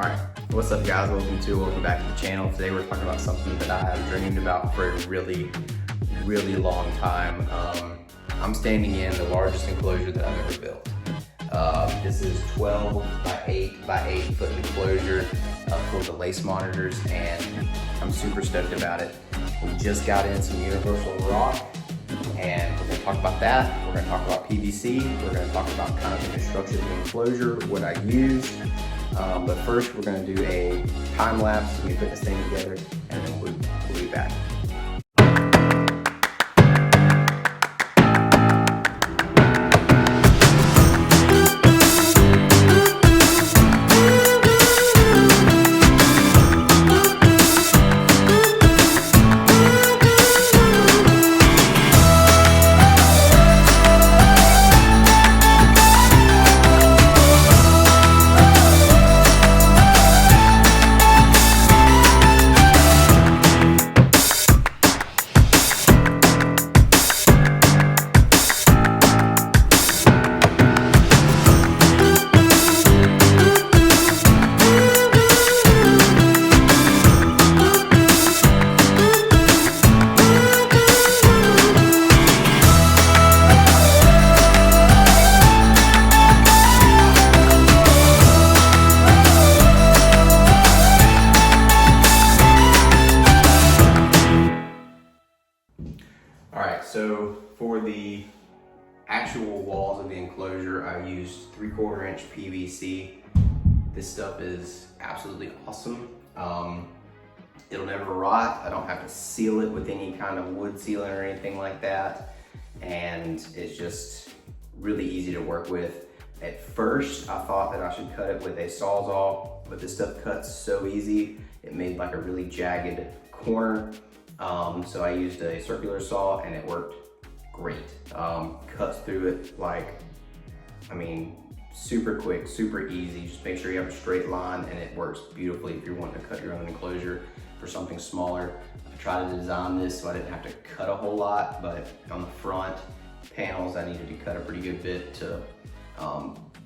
Alright, what's up guys? Welcome back to the channel. Today we're talking about something that I have dreamed about for a really long time. I'm standing in the largest enclosure that I've ever built. This is 12 by 8 by 8 foot enclosure for the lace monitors, and I'm super stoked about it. We just got in some universal rock, and we're going to talk about that. We're going to talk about PVC. We're going to talk about kind of the construction of the enclosure, what I used. But first, we're going to do a time lapse. Let me put this thing together, and then we'll be back. Alright, so for the actual walls of the enclosure, I used 3/4 inch PVC. This stuff is absolutely awesome. It'll never rot. I don't have to seal it with any kind of wood sealant or anything like that. And it's just really easy to work with. At first, I thought that I should cut it with a Sawzall, but this stuff cuts so easy. It made like a really jagged corner. So I used a circular saw and it worked great. Cuts through it like, super quick, super easy. Just make sure you have a straight line, and it works beautifully if you're wanting to cut your own enclosure for something smaller. I tried to design this so I didn't have to cut a whole lot, but on the front panels, I needed to cut a pretty good bit to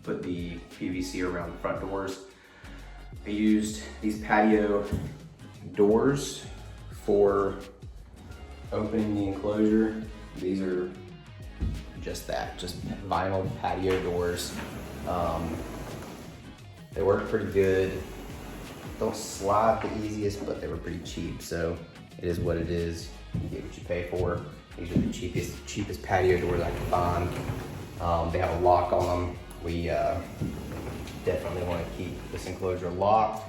put the PVC around the front doors. I used these patio doors for opening the enclosure. These are just vinyl patio doors. They work pretty good. Don't slide the easiest, but they were pretty cheap, so it is what it is. You get what you pay for. These are the cheapest patio doors I could find. They have a lock on them. We definitely want to keep this enclosure locked.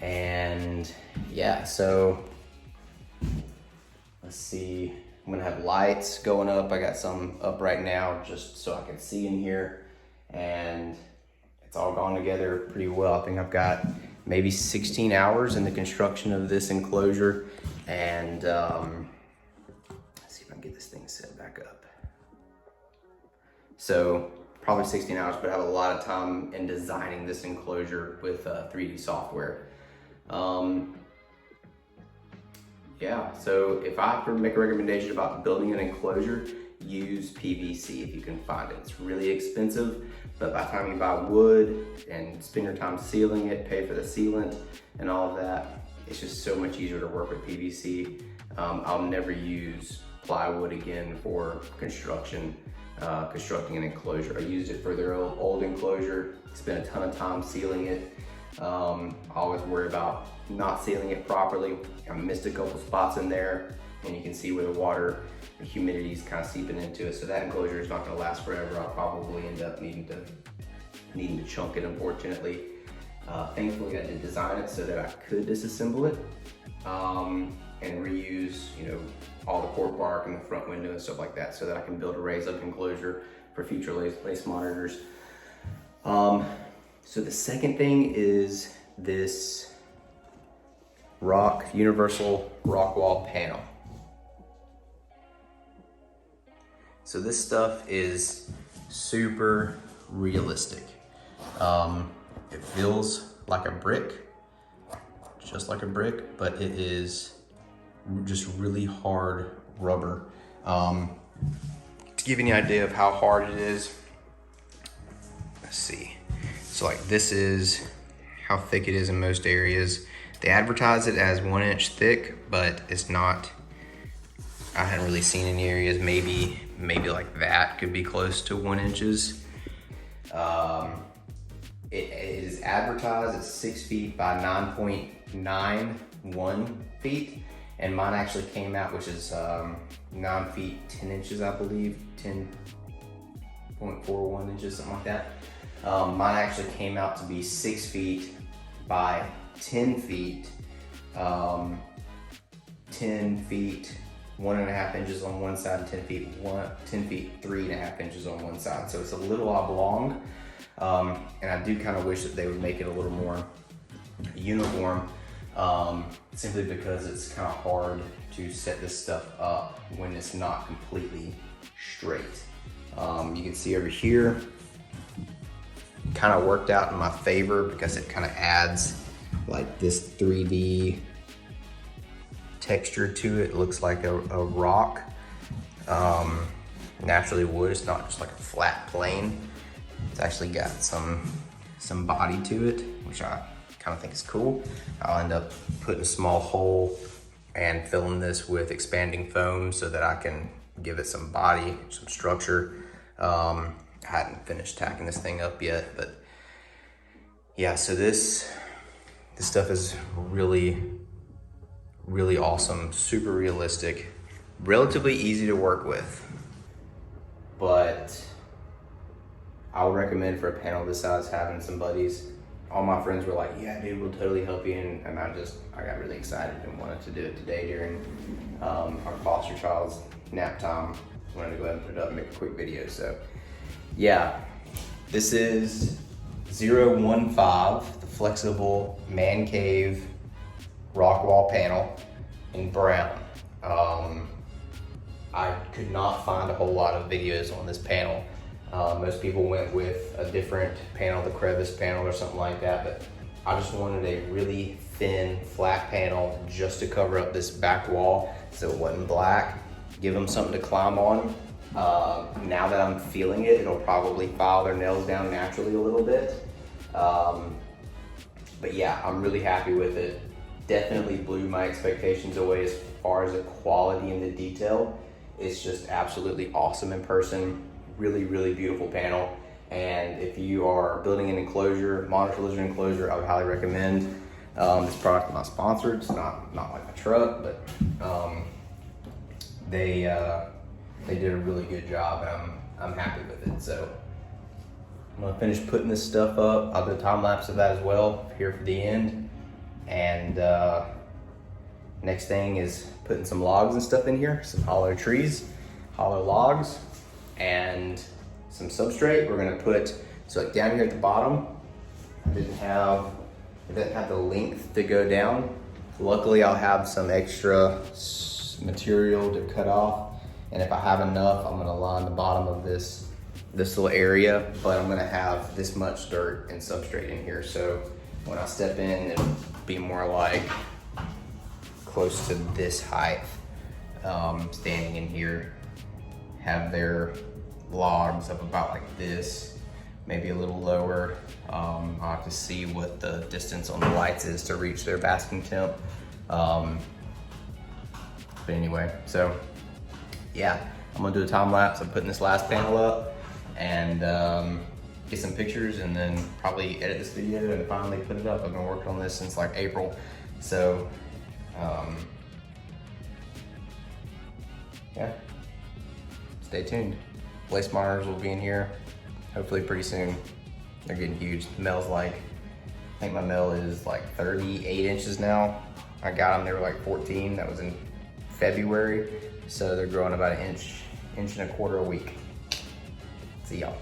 And yeah, so let's see. I'm gonna have lights going up. I got some up right now just so I can see in here, and it's all gone together pretty well. I think I've got maybe 16 hours in the construction of this enclosure, and let's see if I can get this thing set back up. So probably 16 hours, but I have a lot of time in designing this enclosure with 3D software. Yeah, so if I have to make a recommendation about building an enclosure, use PVC if you can find it. It's really expensive, but by the time you buy wood and spend your time sealing it, pay for the sealant and all of that, it's just so much easier to work with PVC. I'll never use plywood again for constructing an enclosure. I used it for their old enclosure, spent a ton of time sealing it. I always worry about not sealing it properly. I missed a couple spots in there, and you can see where the humidity is kind of seeping into it. So that enclosure is not going to last forever. I'll probably end up needing to chunk it, unfortunately. Thankfully, I did design it so that I could disassemble it and reuse, all the cork bark and the front window and stuff like that, so that I can build a raised up enclosure for future lace monitors. So the second thing is this universal rock wall panel. So this stuff is super realistic. It feels like a brick, just like a brick, but it is just really hard rubber. To give you an idea of how hard it is, let's see. So like this is how thick it is in most areas. They advertise it as 1 inch thick, but it's not. I hadn't really seen any areas, maybe like that could be close to 1 inches. It is advertised at 6 feet by 9.91 feet. And mine actually came out, which is 9 feet, 10 inches, I believe, 10.41 inches, something like that. Mine actually came out to be 6 feet by 10 feet, 10 feet, 1.5 inches on one side, and 10 feet, 3.5 inches on one side. So it's a little oblong, and I do kind of wish that they would make it a little more uniform, simply because it's kind of hard to set this stuff up when it's not completely straight. You can see over here, kind of worked out in my favor because it kind of adds like this 3D texture to it. It looks like a rock. Naturally wood, it's not just like a flat plane. It's actually got some body to it, which I kind of think is cool. I'll end up putting a small hole and filling this with expanding foam so that I can give it some body, some structure. I hadn't finished tacking this thing up yet, but yeah, so this stuff is really, really awesome, super realistic, relatively easy to work with. But I would recommend for a panel this size having some buddies. All my friends were like, yeah, dude, we'll totally help you. And I got really excited and wanted to do it today during our foster child's nap time. Wanted to go ahead and put it up and make a quick video. So yeah, this is 015, the flexible man cave rock wall panel in brown. I could not find a whole lot of videos on this panel. Most people went with a different panel, the crevice panel or something like that, but I just wanted a really thin, flat panel just to cover up this back wall so it wasn't black, give them something to climb on. Now that I'm feeling it, it'll probably file their nails down naturally a little bit. But yeah, I'm really happy with it. Definitely blew my expectations away as far as the quality and the detail. It's just absolutely awesome in person. Really, really beautiful panel. And if you are building an enclosure, modern collision enclosure, I would highly recommend. This product is not sponsored. It's not like a truck, but they did a really good job, and I'm happy with it. So I'm gonna finish putting this stuff up. I'll do a time lapse of that as well here for the end. And next thing is putting some logs and stuff in here, some hollow trees, hollow logs, and some substrate. We're gonna put, so like down here at the bottom, it didn't have the length to go down. Luckily, I'll have some extra material to cut off. And if I have enough, I'm gonna line the bottom of this little area, but I'm gonna have this much dirt and substrate in here. So when I step in, it'll be more like close to this height, standing in here. Have their logs up about like this, maybe a little lower. I'll have to see what the distance on the lights is to reach their basking temp. But anyway, so yeah, I'm gonna do a time lapse. I'm putting this last panel up and get some pictures, and then probably edit this video and finally put it up. I've been working on this since like April. So yeah, stay tuned. Place monitors will be in here hopefully pretty soon. They're getting huge. The mill's like, I think my mill is like 38 inches now. I got them, they were like 14. That was in February. So they're growing about an inch and a quarter a week. See y'all.